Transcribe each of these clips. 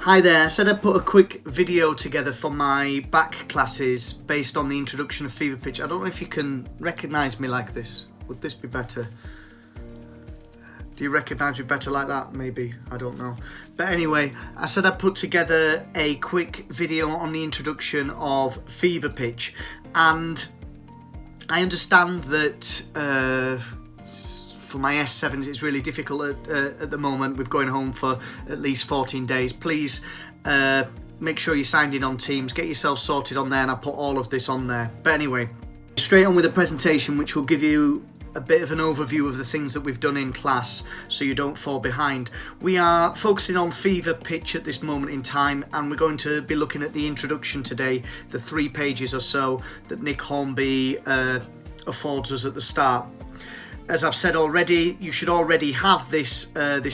Hi there, I said I'd put a quick video together for my back classes based on the introduction of fever pitch. I don't know if you can recognise me like this. Would this be better? Do you recognise me better like that? Maybe, I don't know. But anyway, I said I'd put together a quick video on the introduction of fever pitch. And I understand that for my S7s it's really difficult at the moment with going home for at least 14 days. Please make sure you're signed in on Teams, get yourself sorted on there, and I'll put all of this on there. But anyway, straight on with the presentation, which will give you a bit of an overview of the things that we've done in class so you don't fall behind. We are focusing on fever pitch at this moment in time, and we're going to be looking at the introduction today, the 3 pages or so that Nick Hornby affords us at the start. As I've said already, you should already have this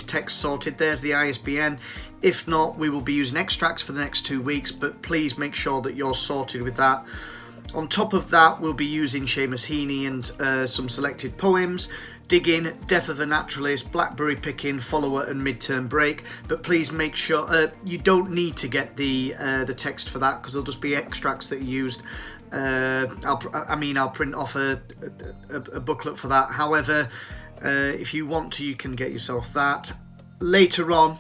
text sorted. There's the ISBN. If not, we will be using extracts for the next 2 weeks, but please make sure that you're sorted with that. On top of that, we'll be using Seamus Heaney and some selected poems, Digging, Death of a Naturalist, Blackberry Picking, Follower and Midterm Break. But please make sure you don't need to get the text for that, because there'll just be extracts that are used. I'll print off a booklet for that. However, if you want to, you can get yourself that. Later on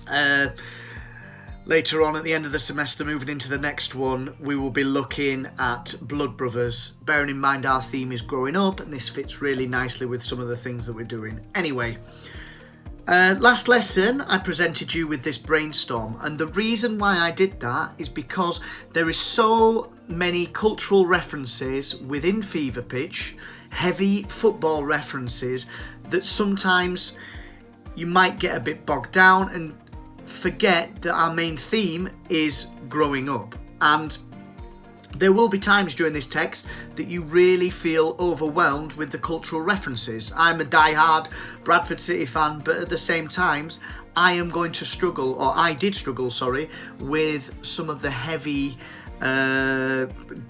at the end of the semester, moving into the next one, we will be looking at Blood Brothers, bearing in mind our theme is growing up, and this fits really nicely with some of the things that we're doing. Anyway, last lesson I presented you with this brainstorm, and the reason why I did that is because there is so many cultural references within fever pitch, heavy football references, that sometimes you might get a bit bogged down and forget that our main theme is growing up. And there will be times during this text that you really feel overwhelmed with the cultural references. I'm a die-hard Bradford City fan, but at the same times I am going to struggle, or I did struggle, with some of the heavy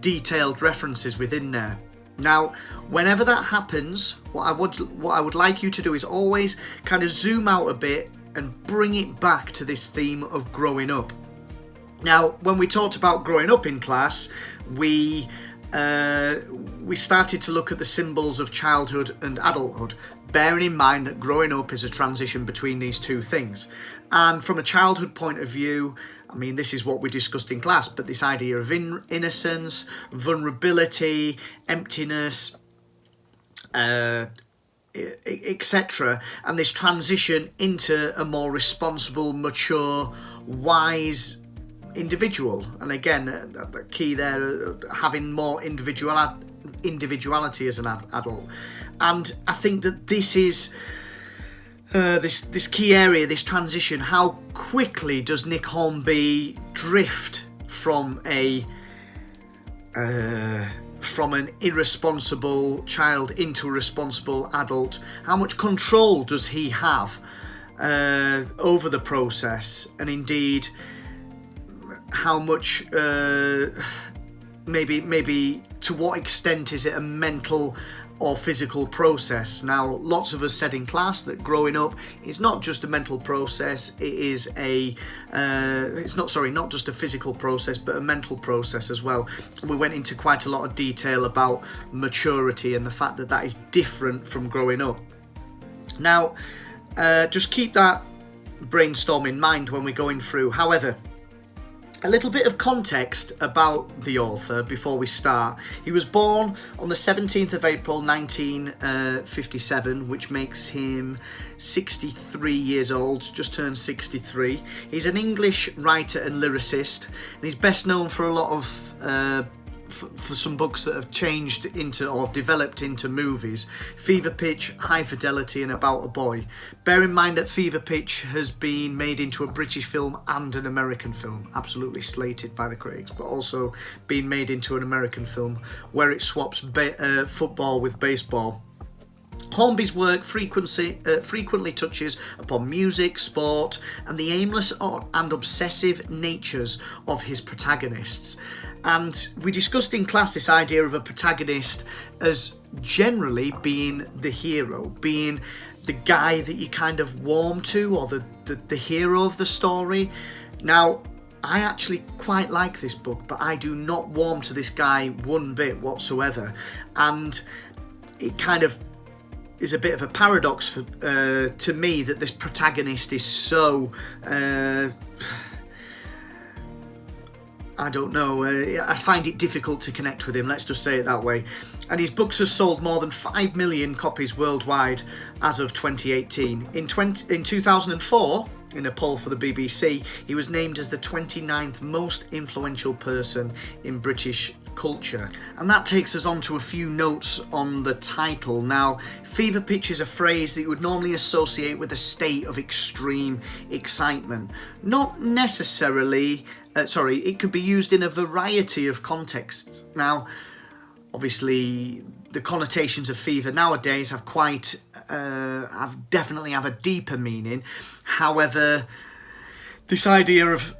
detailed references within there. Now, whenever that happens, what I would like you to do is always kind of zoom out a bit and bring it back to this theme of growing up. Now, when we talked about growing up in class, we started to look at the symbols of childhood and adulthood, bearing in mind that growing up is a transition between these two things. And from a childhood point of view, I mean, this is what we discussed in class, but this idea of innocence, vulnerability, emptiness, etc., and this transition into a more responsible, mature, wise individual. And again, the key there, having more individuality as an adult. And I think that this is this key area, this transition. How quickly does Nick Hornby drift from an irresponsible child into a responsible adult? How much control does he have over the process? And indeed, how much, maybe to what extent is it a mental or physical process? Now, lots of us said in class that growing up is not just a mental process, it is not just a physical process, but a mental process as well. We went into quite a lot of detail about maturity and the fact that that is different from growing up. Now, just keep that brainstorm in mind when we're going through. However, a little bit of context about the author before we start. He was born on the 17th of April 1957, which makes him 63 years old, just turned 63. He's an English writer and lyricist, and he's best known for a lot of for some books that have changed into or developed into movies. Fever Pitch, High Fidelity and About a Boy. Bear in mind that Fever Pitch has been made into a British film and an American film, absolutely slated by the critics, but also been made into an American film where it swaps football with baseball. Hornby's work frequently touches upon music, sport, and the aimless and obsessive natures of his protagonists. And we discussed in class this idea of a protagonist as generally being the hero, being the guy that you kind of warm to, or the hero of the story. Now, I actually quite like this book, but I do not warm to this guy one bit whatsoever, and it kind of is a bit of a paradox to me that this protagonist is so I don't know, I find it difficult to connect with him, let's just say it that way. And his books have sold more than 5 million copies worldwide as of 2018. In 2004, in a poll for the BBC, he was named as the 29th most influential person in British culture. And that takes us on to a few notes on the title. Now, fever pitch is a phrase that you would normally associate with a state of extreme excitement. Not necessarily, it could be used in a variety of contexts. Now, obviously, the connotations of fever nowadays have definitely have a deeper meaning. However, this idea of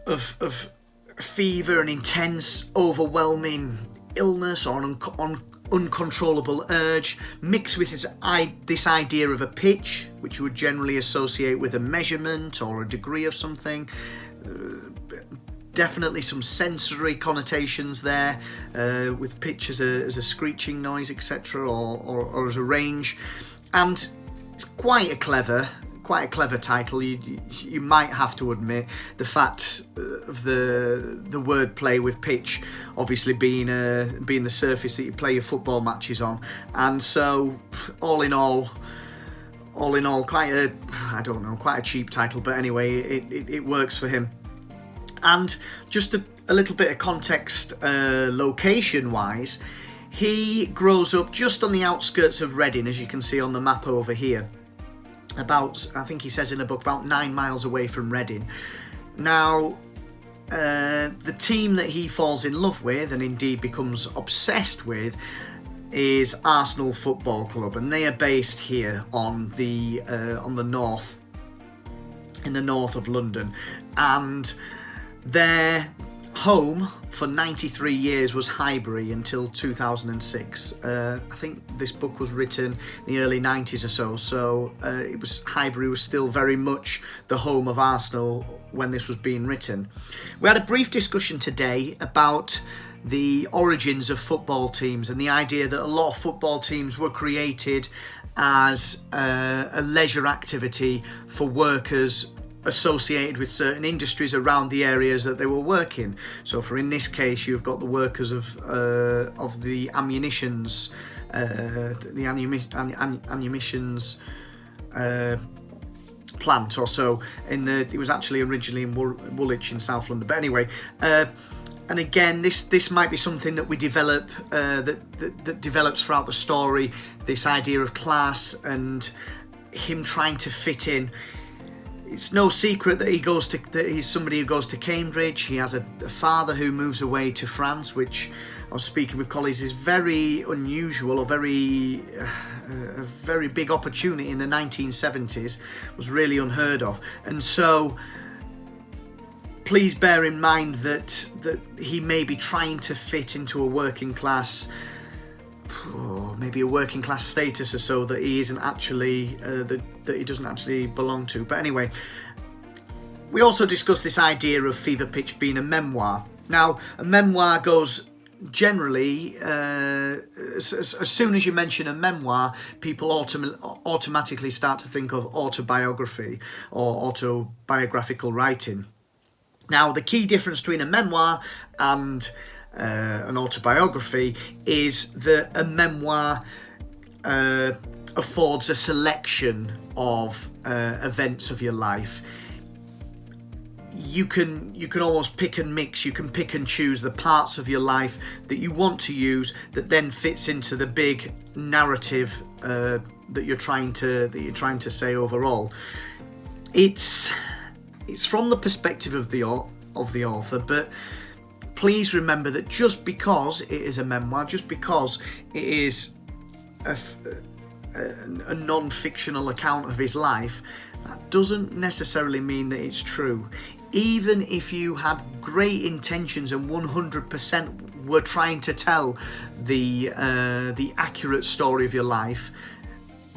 fever and intense, overwhelming illness or an uncontrollable urge, mixed with this idea of a pitch, which you would generally associate with a measurement or a degree of something. Definitely some sensory connotations there, with pitch as a screeching noise, etc., or as a range, and it's quite a clever title. You might have to admit the fact of the wordplay with pitch, obviously being the surface that you play your football matches on, and so all in all, quite a cheap title, but anyway, it works for him. And just a little bit of context, location-wise, he grows up just on the outskirts of Reading, as you can see on the map over here. About, I think he says in the book, about 9 miles away from Reading. Now, the team that he falls in love with, and indeed becomes obsessed with, is Arsenal Football Club, and they are based here on the north, in the north of London, and their home for 93 years was Highbury until 2006. I think this book was written in the early 90s or so, Highbury was still very much the home of Arsenal when this was being written. We had a brief discussion today about the origins of football teams and the idea that a lot of football teams were created as a leisure activity for workers associated with certain industries around the areas that they were working. So, in this case, you've got the workers of the ammunitions, plant or so. It was actually originally in Woolwich in South London. But anyway, and again, this might be something that we develop that develops throughout the story. This idea of class and him trying to fit in. It's no secret that he's somebody who goes to Cambridge. He has a father who moves away to France, which I was speaking with colleagues is very unusual, or a very big opportunity in the 1970s, was really unheard of. And so please bear in mind that he may be trying to fit into a working class, or maybe a working class status or so that he isn't actually that he doesn't actually belong to. But anyway, we also discussed this idea of fever pitch being a memoir. Now, a memoir goes generally as soon as you mention a memoir, people automatically start to think of autobiography or autobiographical writing. Now, the key difference between a memoir and an autobiography is that a memoir affords a selection of events of your life. You can almost pick and mix. You can pick and choose the parts of your life that you want to use that then fits into the big narrative that you're trying to say overall. It's from the perspective of the author, but please remember that just because it is a memoir, just because it is a non-fictional account of his life, that doesn't necessarily mean that it's true. Even if you had great intentions and 100% were trying to tell the accurate story of your life,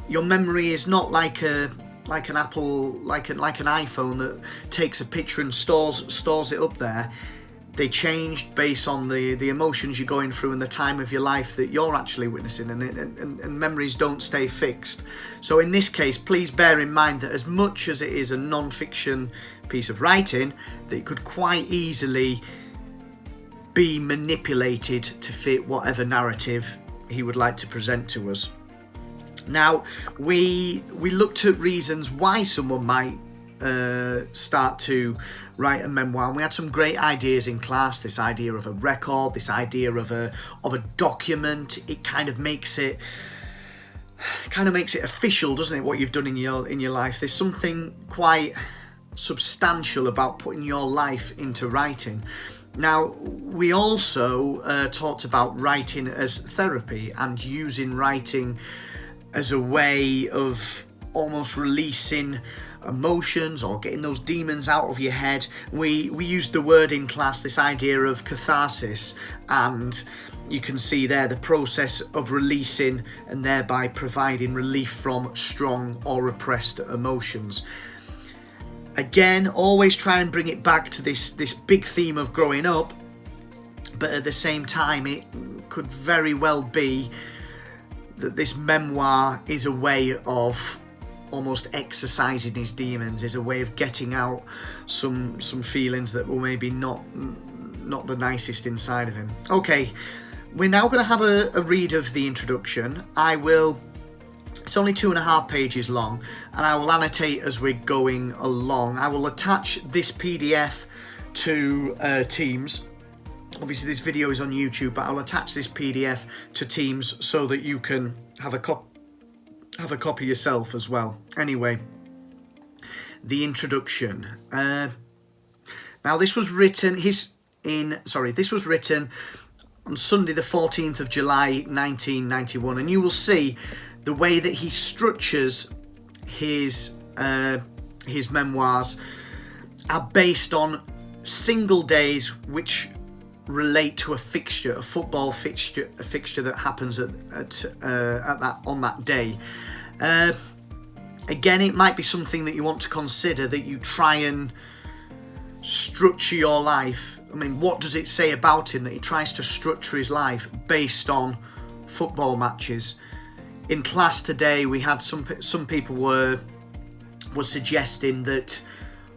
your memory is not like a like an Apple, like an iPhone that takes a picture and stores it up there. They change based on the emotions you're going through and the time of your life that you're actually witnessing, and memories don't stay fixed. So in this case, please bear in mind that as much as it is a non-fiction piece of writing, that it could quite easily be manipulated to fit whatever narrative he would like to present to us. Now, we looked at reasons why someone might start to write a memoir, and we had some great ideas in class. This idea of a record, this idea of a document. It kind of makes it official, doesn't it, what you've done in your life? There's something quite substantial about putting your life into writing. Now, we also talked about writing as therapy and using writing as a way of almost releasing emotions or getting those demons out of your head. We used the word in class, this idea of catharsis, and you can see there the process of releasing and thereby providing relief from strong or repressed emotions. Again, always try and bring it back to this big theme of growing up, but at the same time it could very well be that this memoir is a way of almost exercising his demons, is a way of getting out some feelings that were maybe not the nicest inside of him. Okay, we're now going to have a read of the introduction. It's only 2.5 pages long, and I will annotate as we're going along. I will attach this PDF to Teams. Obviously this video is on YouTube, but I'll attach this PDF to Teams so that you can have a copy yourself as well. Anyway, the introduction. Now this was written on Sunday the 14th of July 1991, and you will see the way that he structures his memoirs are based on single days which relate to a football fixture that happens on that day. Again, it might be something that you want to consider, that you try and structure your life. I mean, what does it say about him that he tries to structure his life based on football matches? In class today, we had some people were suggesting that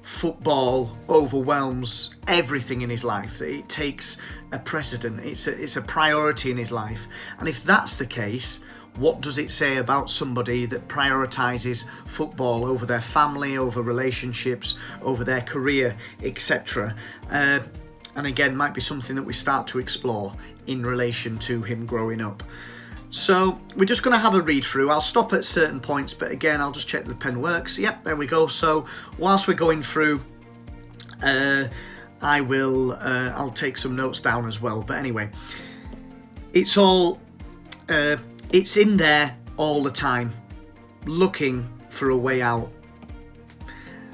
football overwhelms everything in his life, that it takes a precedent, it's a priority in his life. And if that's the case, what does it say about somebody that prioritizes football over their family, over relationships, over their career, etc.? And again, might be something that we start to explore in relation to him growing up. So we're just going to have a read through. I'll stop at certain points, but again, I'll just check the pen works. Yep, there we go. So whilst we're going through, I'll take some notes down as well. But anyway, it's in there all the time, looking for a way out.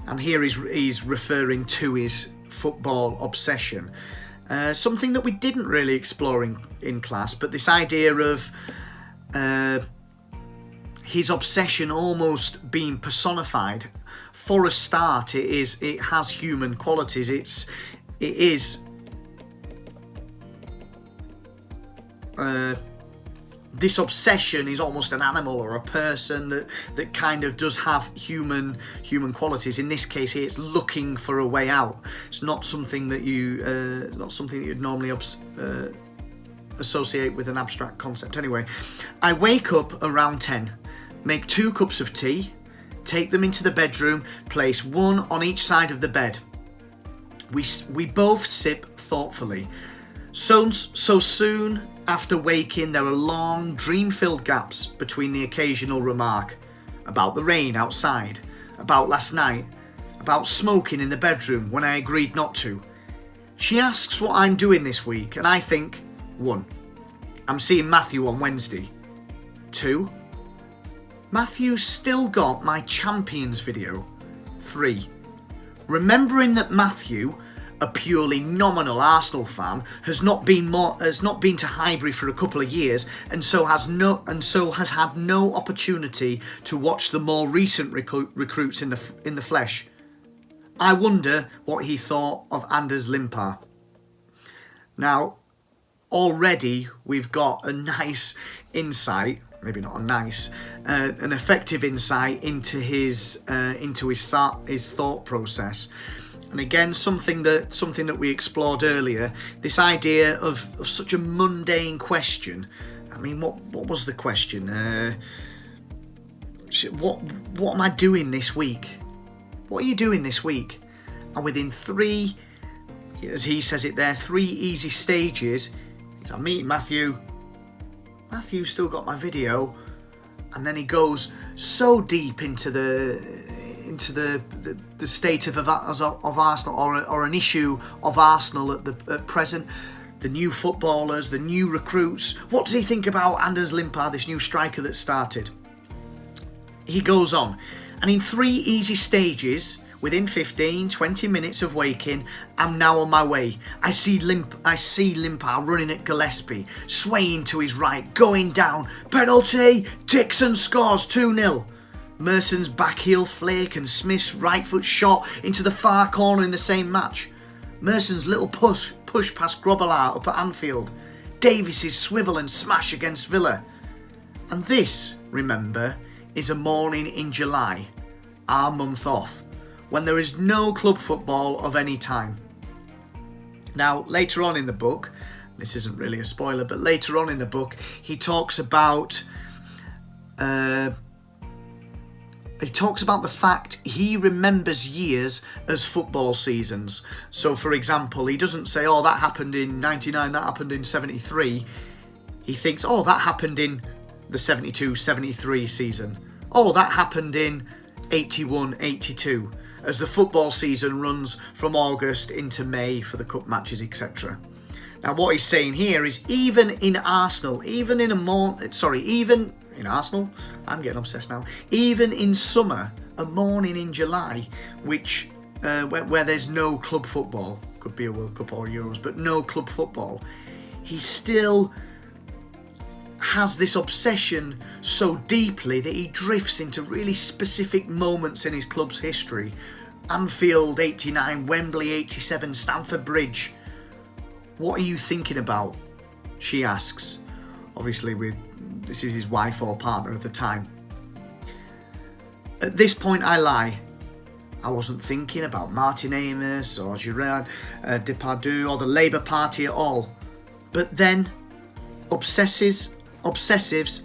And here he's referring to his football obsession. Something that we didn't really explore in class, but this idea of his obsession almost being personified. For a start, it has human qualities. This obsession is almost an animal or a person that kind of does have human qualities. In this case, it's looking for a way out. It's not something that you'd normally associate with an abstract concept. Anyway, I wake up around 10, make 2 cups of tea, take them into the bedroom, place one on each side of the bed. We both sip thoughtfully. So soon after waking, there are long, dream-filled gaps between the occasional remark about the rain outside, about last night, about smoking in the bedroom when I agreed not to. She asks what I'm doing this week, and I think, 1. I'm seeing Matthew on Wednesday. 2. Matthew's still got my champions video. 3. Remembering that Matthew, a purely nominal Arsenal fan, has not been to Highbury for a couple of years, and so has had no opportunity to watch the more recent recruits in the flesh. I wonder what he thought of Anders Limpar. Now, already we've got a nice insight, maybe not a nice, an effective insight into his thought process. And again, something that we explored earlier, this idea of such a mundane question. I mean, what was the question? What am I doing this week? What are you doing this week? And within 3, as he says it there, 3 easy stages, it's I'm meeting Matthew. Matthew's still got my video, and then he goes so deep into the state of Arsenal, or an issue of Arsenal at present, the new footballers, the new recruits. What does he think about Anders Limpar, this new striker that started? He goes on, and in 3 easy stages, within 15-20 minutes of waking, I'm now on my way. I see Limpar running at Gillespie, swaying to his right, going down, penalty, Dixon scores 2-0. Merson's back heel flick and Smith's right foot shot into the far corner in the same match. Merson's little push past Grobbelaar up at Anfield. Davies's swivel and smash against Villa. And this, remember, is a morning in July, our month off, when there is no club football of any time. Now, later on in the book, this isn't really a spoiler, but later on in the book, he talks about the fact he remembers years as football seasons. So, for example, he doesn't say, oh, that happened in 99, that happened in 73. He thinks, oh, that happened in the 72-73 season. Oh, that happened in 81-82, as the football season runs from August into May for the cup matches, etc. Now, what he's saying here is even in Arsenal, even in Arsenal, I'm getting obsessed now. Even in summer, a morning in July, which where there's no club football, could be a World Cup or Euros, but no club football, he still has this obsession so deeply that he drifts into really specific moments in his club's history. Anfield 89, Wembley 87, Stamford Bridge. What are you thinking about? She asks. Obviously, this is his wife or partner at the time. At this point, I lie. I wasn't thinking about Martin Amos or Gerard Depardieu or the Labour Party at all. But then, obsessives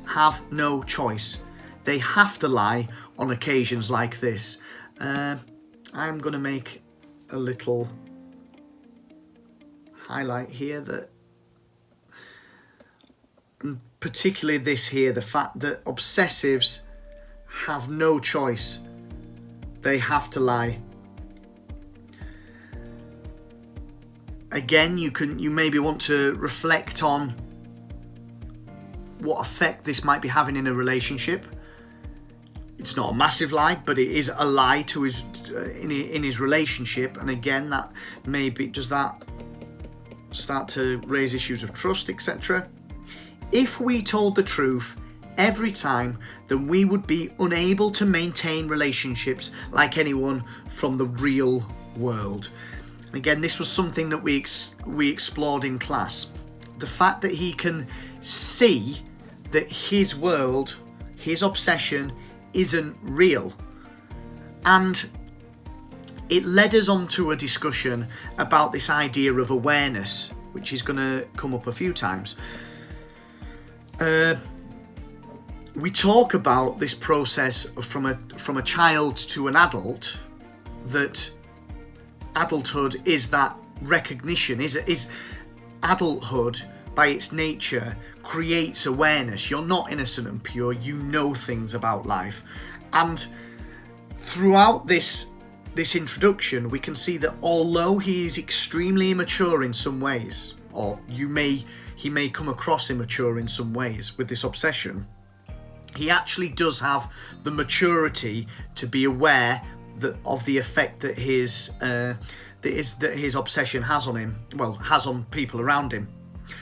have no choice. They have to lie on occasions like this. I'm going to make a little highlight here that, and particularly this here, the fact that obsessives have no choice. They have to lie. Again, you maybe want to reflect on what effect this might be having in a relationship. It's not a massive lie, but it is a lie to his in his relationship. And again, that maybe, does that start to raise issues of trust, etc.? If we told the truth every time, then we would be unable to maintain relationships like anyone from the real world. And again, this was something that we explored in class. The fact that he can see that his world, his obsession, isn't real. And it led us on to a discussion about this idea of awareness, which is going to come up a few times. We talk about this process from a child to an adult, that adulthood is that recognition, is adulthood by its nature creates awareness. You're not innocent and pure, you know things about life. And throughout this introduction, we can see that although he is extremely immature in some ways, or he may come across immature in some ways with this obsession, he actually does have the maturity to be aware of the effect that that his obsession has on him, well, has on people around him.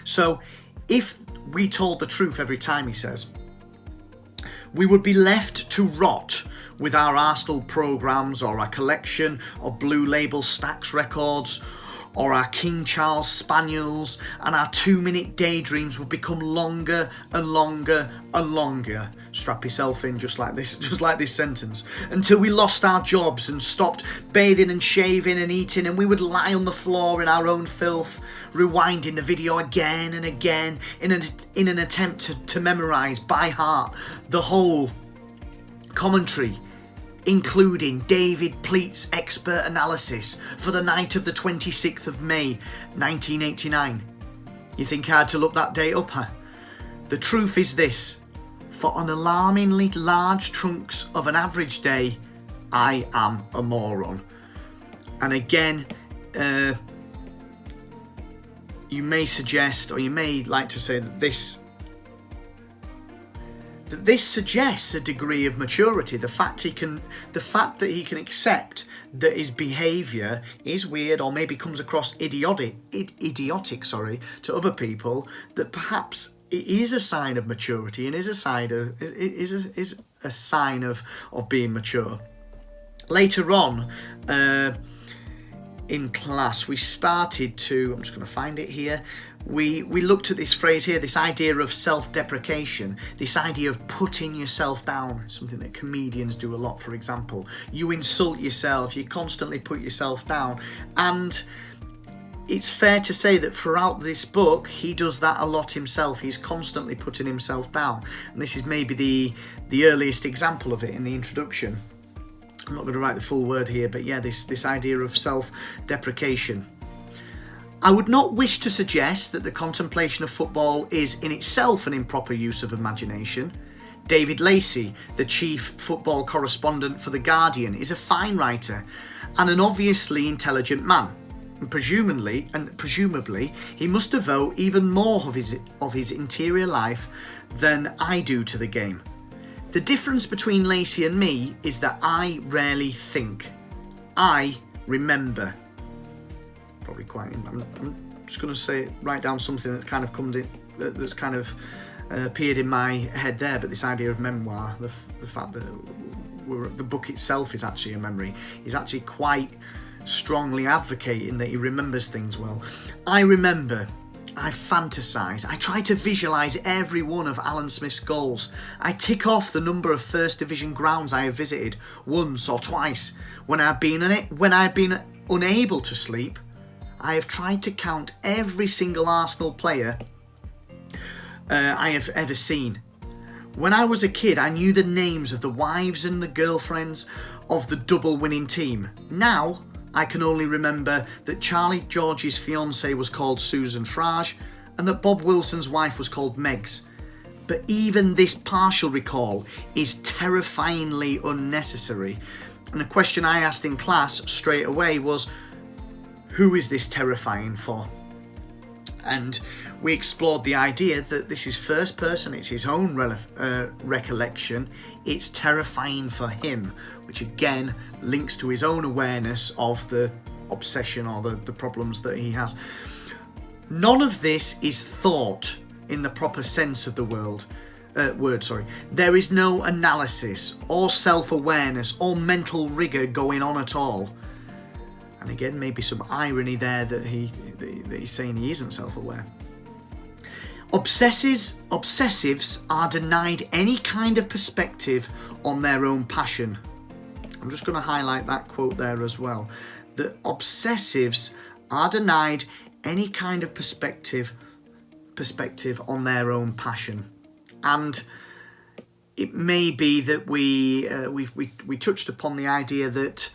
So if we told the truth every time, he says, we would be left to rot with our Arsenal programmes, or our collection of Blue Label Stax records, or our King Charles Spaniels, and our 2-minute daydreams would become longer and longer and longer. Strap yourself in, just like this sentence. Until we lost our jobs and stopped bathing and shaving and eating, and we would lie on the floor in our own filth, rewinding the video again and again in an attempt to memorise by heart the whole commentary, including David Pleat's expert analysis for the night of the 26th of May 1989. You think I had to look that date up, huh? The truth is this: for an alarmingly large chunks of an average day, I am a moron. And again, you may suggest, or you may like to say that this suggests a degree of maturity. The fact that he can accept that his behaviour is weird, or maybe comes across idiotic to other people, that perhaps it is a sign of maturity and is a sign of being mature. Later on in class, we started to, I'm just going to find it here, we looked at this phrase here, this idea of self-deprecation, this idea of putting yourself down, something that comedians do a lot, for example. You insult yourself, you constantly put yourself down, and it's fair to say that throughout this book, he does that a lot himself. He's constantly putting himself down, and this is maybe the earliest example of it in the introduction. I'm not going to write the full word here, but yeah, this idea of self-deprecation. I would not wish to suggest that the contemplation of football is in itself an improper use of imagination. David Lacey, the chief football correspondent for The Guardian, is a fine writer and an obviously intelligent man. And presumably, he must devote even more of his interior life than I do to the game. The difference between Lacey and me is that I rarely think. I remember. Probably quite. I'm just going to write down something that's kind of appeared in my head there. But this idea of memoir, the fact that the book itself is actually a memory, is actually quite strongly advocating that he remembers things well. I remember. I fantasise. I try to visualise every one of Alan Smith's goals. I tick off the number of First Division grounds I have visited once or twice. When I've been unable to sleep, I have tried to count every single Arsenal player I have ever seen. When I was a kid, I knew the names of the wives and the girlfriends of the double winning team. Now, I can only remember that Charlie George's fiancée was called Susan Frage and that Bob Wilson's wife was called Megs. But even this partial recall is terrifyingly unnecessary. And the question I asked in class straight away was, who is this terrifying for? And we explored the idea that this is first person, it's his own recollection, it's terrifying for him, which again links to his own awareness of the obsession or the problems that he has. None of this is thought in the proper sense of the word. There is no analysis or self-awareness or mental rigour going on at all. And again, maybe some irony there that he's saying he isn't self-aware. Obsessives are denied any kind of perspective on their own passion. I'm just going to highlight that quote there as well. That obsessives are denied any kind of perspective on their own passion. And it may be that we touched upon the idea that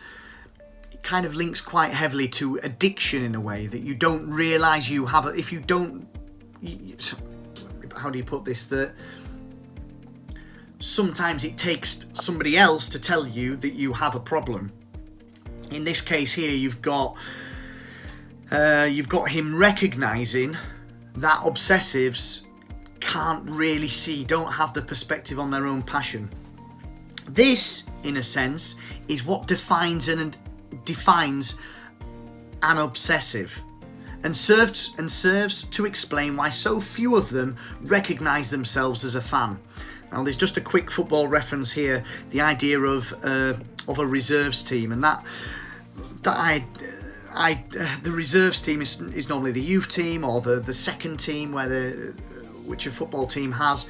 it kind of links quite heavily to addiction in a way, that you don't realise you have it. If you don't, how do you put this? That sometimes it takes somebody else to tell you that you have a problem. In this case here, you've got him recognising that obsessives can't really see, don't have the perspective on their own passion. This, in a sense, is what defines and obsessive, and serves to explain why so few of them recognise themselves as a fan. Now, there's just a quick football reference here, the idea of a reserves team, and the reserves team is normally the youth team or the second team, which a football team has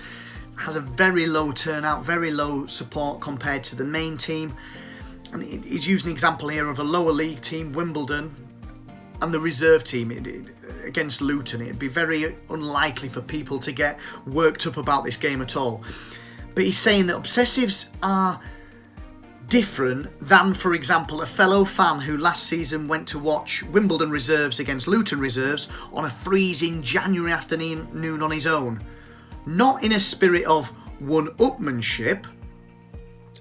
a very low turnout, very low support compared to the main team. And he's used an example here of a lower league team, Wimbledon, and the reserve team against Luton. It'd be very unlikely for people to get worked up about this game at all. But he's saying that obsessives are different than, for example, a fellow fan who last season went to watch Wimbledon reserves against Luton reserves on a freezing January afternoon on his own. Not in a spirit of one-upmanship.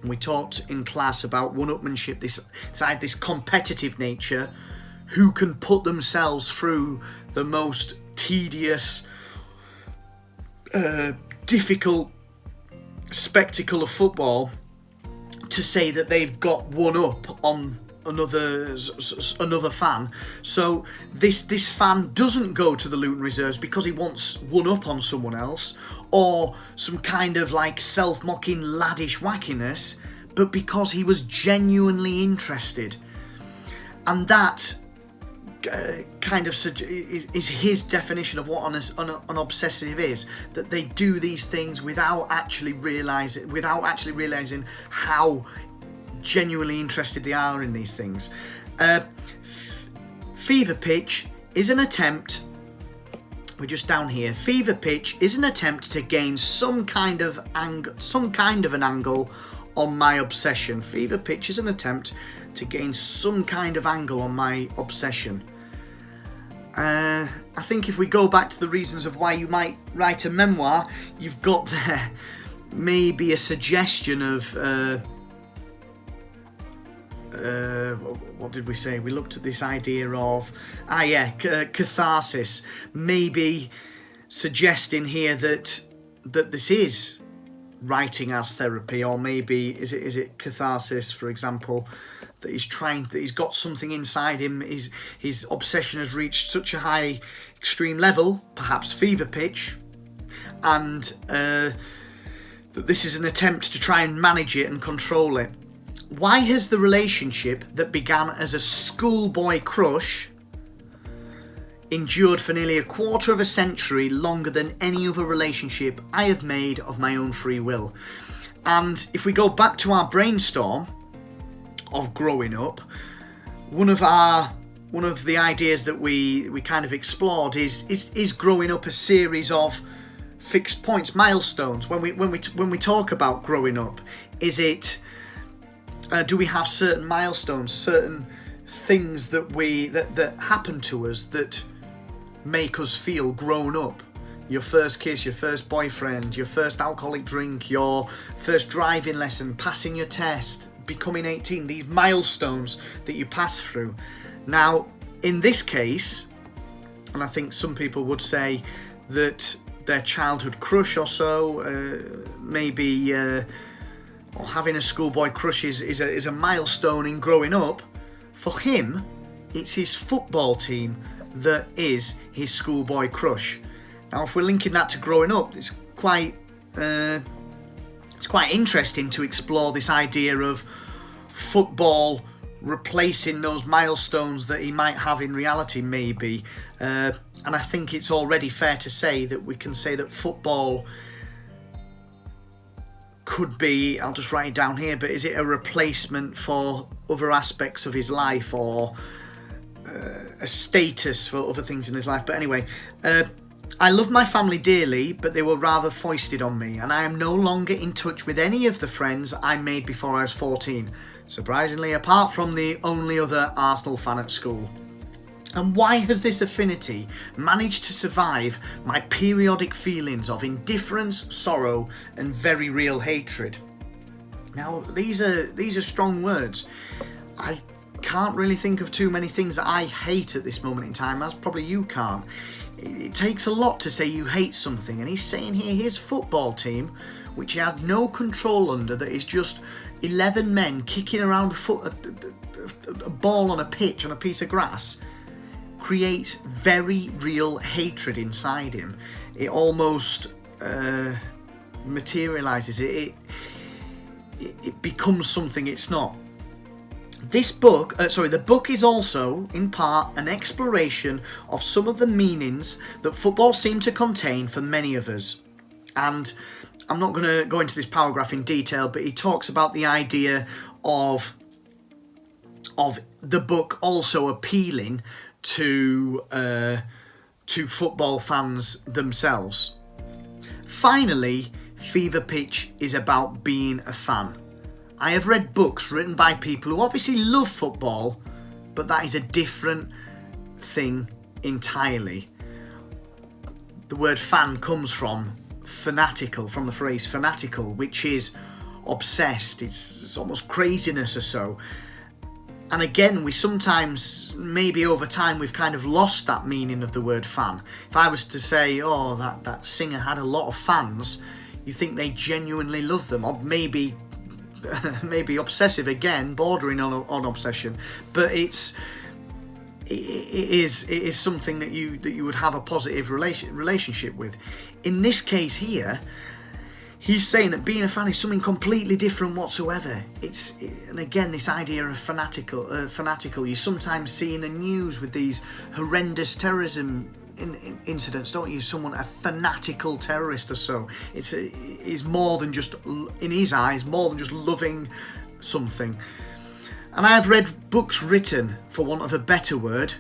We talked in class about one-upmanship, this competitive nature, who can put themselves through the most tedious, difficult spectacle of football to say that they've got one up on another fan. So this fan doesn't go to the Luton reserves because he wants one up on someone else or some kind of like self-mocking laddish wackiness, but because he was genuinely interested. And that kind of is his definition of what an obsessive is, that they do these things without actually realizing how genuinely interested they are in these things. Fever pitch is an attempt, we're just down here, fever pitch is an attempt to gain some kind of an angle on my obsession. Fever pitch is an attempt to gain some kind of angle on my obsession. I think if we go back to the reasons of why you might write a memoir, you've got there maybe a suggestion of what did we say? We looked at this idea of catharsis, maybe suggesting here that this is writing as therapy, or maybe is it catharsis, for example, that he's got something inside him, his obsession has reached such a high extreme level, perhaps fever pitch, and that this is an attempt to try and manage it and control it. Why has the relationship that began as a schoolboy crush endured for nearly a quarter of a century, longer than any other relationship I have made of my own free will? And if we go back to our brainstorm of growing up, one of the ideas that we kind of explored is growing up a series of fixed points, milestones. When we talk about growing up, is it do we have certain milestones, certain things that happen to us that make us feel grown up? Your first kiss, your first boyfriend, your first alcoholic drink, your first driving lesson, passing your test, becoming 18, these milestones that you pass through. Now, in this case, and I think some people would say that their childhood crush or so, maybe or having a schoolboy crush is a milestone in growing up. For him, it's his football team that is his schoolboy crush. Now, if we're linking that to growing up, it's quite interesting to explore this idea of football replacing those milestones that he might have in reality, maybe. And I think it's already fair to say that we can say that football could be, I'll just write it down here, but is it a replacement for other aspects of his life, or a status for other things in his life? But anyway, I love my family dearly, but they were rather foisted on me, and I am no longer in touch with any of the friends I made before I was 14, surprisingly, apart from the only other Arsenal fan at school. And why has this affinity managed to survive my periodic feelings of indifference, sorrow, and very real hatred? Now, these are strong words. I can't really think of too many things that I hate at this moment in time, as probably you can't. It takes a lot to say you hate something, and he's saying here his football team, which he has no control under, that is just 11 men kicking around a ball on a pitch, on a piece of grass, creates very real hatred inside him. It almost materializes. It becomes something it's not. This book, the book is also, in part, an exploration of some of the meanings that football seemed to contain for many of us. And I'm not going to go into this paragraph in detail, but he talks about the idea of the book also appealing to football fans themselves. Finally, Fever Pitch is about being a fan. I have read books written by people who obviously love football, but that is a different thing entirely. The word fan comes from fanatical, from the phrase fanatical, which is obsessed. It's almost craziness or so. And again, we sometimes, maybe over time, we've kind of lost that meaning of the word fan. If I was to say, oh, that singer had a lot of fans, you think they genuinely love them, or maybe obsessive again, bordering on obsession. But it is something that you would have a positive relationship with. In this case here, he's saying that being a fan is something completely different whatsoever. And again, this idea of fanatical. You sometimes see in the news with these horrendous terrorism incidents, don't you? Someone, a fanatical terrorist or so. It's more than just, in his eyes, more than just loving something. And I have read books written, for want of a better word,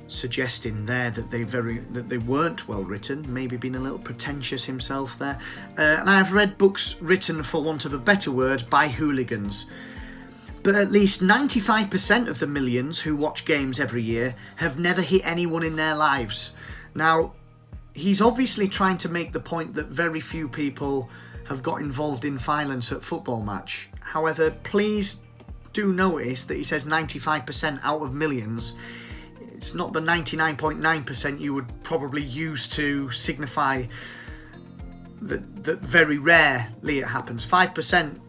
suggesting there that they weren't well written, maybe being a little pretentious himself there. And I have read books written, for want of a better word, by hooligans. But at least 95% of the millions who watch games every year have never hit anyone in their lives. Now, he's obviously trying to make the point that very few people have got involved in violence at football match. However, please do notice that he says 95% out of millions. It's not the 99.9% you would probably use to signify that very rarely it happens. 5%,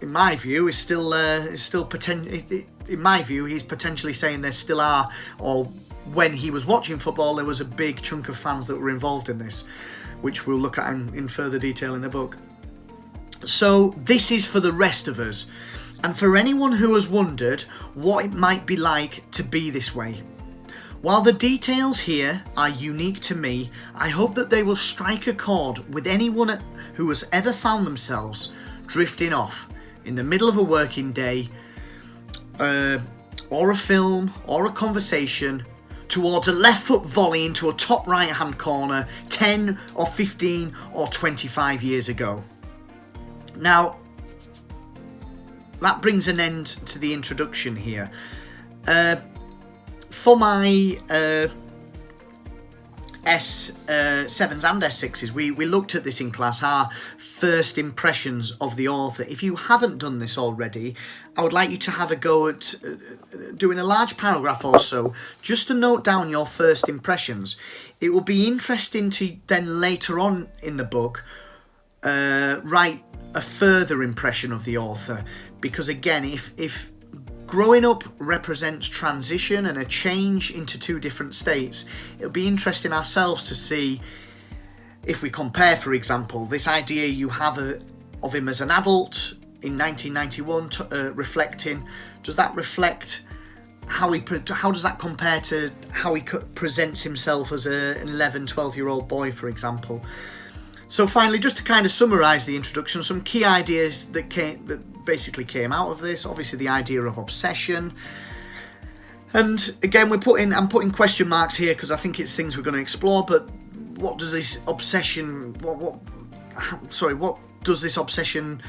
in my view, is still potential. In my view, he's potentially saying there still are, or when he was watching football, there was a big chunk of fans that were involved in this, which we'll look at in further detail in the book. So this is for the rest of us, and for anyone who has wondered what it might be like to be this way. While the details here are unique to me, I hope that they will strike a chord with anyone who has ever found themselves drifting off in the middle of a working day, or a film, or a conversation, towards a left foot volley into a top right hand corner 10 or 15 or 25 years ago. Now, that brings an end to the introduction here. For my S7s and S6s, we looked at this in class, our first impressions of the author. If you haven't done this already, I would like you to have a go at doing a large paragraph or so, just to note down your first impressions. It will be interesting to then later on in the book write a further impression of the author, because again, if growing up represents transition and a change into two different states, it'll be interesting ourselves to see, if we compare, for example, this idea you have of him as an adult in 1991, reflecting, does that reflect how does that compare to how he presents himself as an 11, 12-year-old boy, for example? So finally, just to kind of summarise the introduction, some key ideas that basically came out of this. Obviously, the idea of obsession, and again, I'm putting question marks here because I think it's things we're going to explore. But what does this obsession? What does this obsession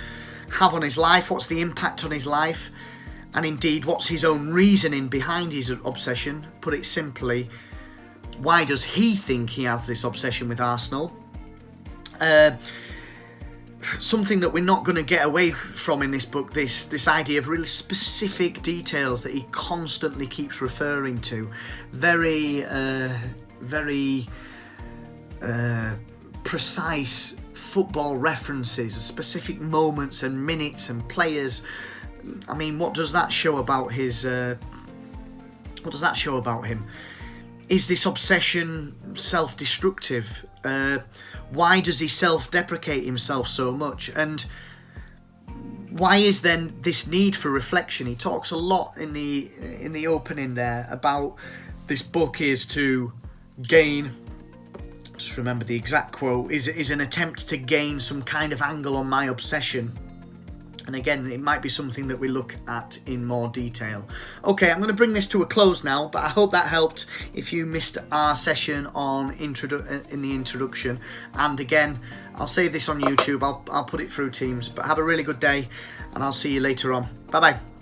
have on his life? What's the impact on his life? And indeed, what's his own reasoning behind his obsession? Put it simply, why does he think he has this obsession with Arsenal? Something that we're not going to get away from in this book, this idea of really specific details that he constantly keeps referring to, very precise football references, specific moments and minutes and players. I mean, what does that show about his? What does that show about him? is this obsession self-destructive? Why does he self-deprecate himself so much? And why is then this need for reflection? He talks a lot in the opening there about this book is to gain, just remember the exact quote, is an attempt to gain some kind of angle on my obsession. And again, it might be something that we look at in more detail. Okay, I'm going to bring this to a close now, but I hope that helped if you missed our session on in the introduction. And again, I'll save this on YouTube. I'll put it through Teams. But have a really good day, and I'll see you later on. Bye-bye.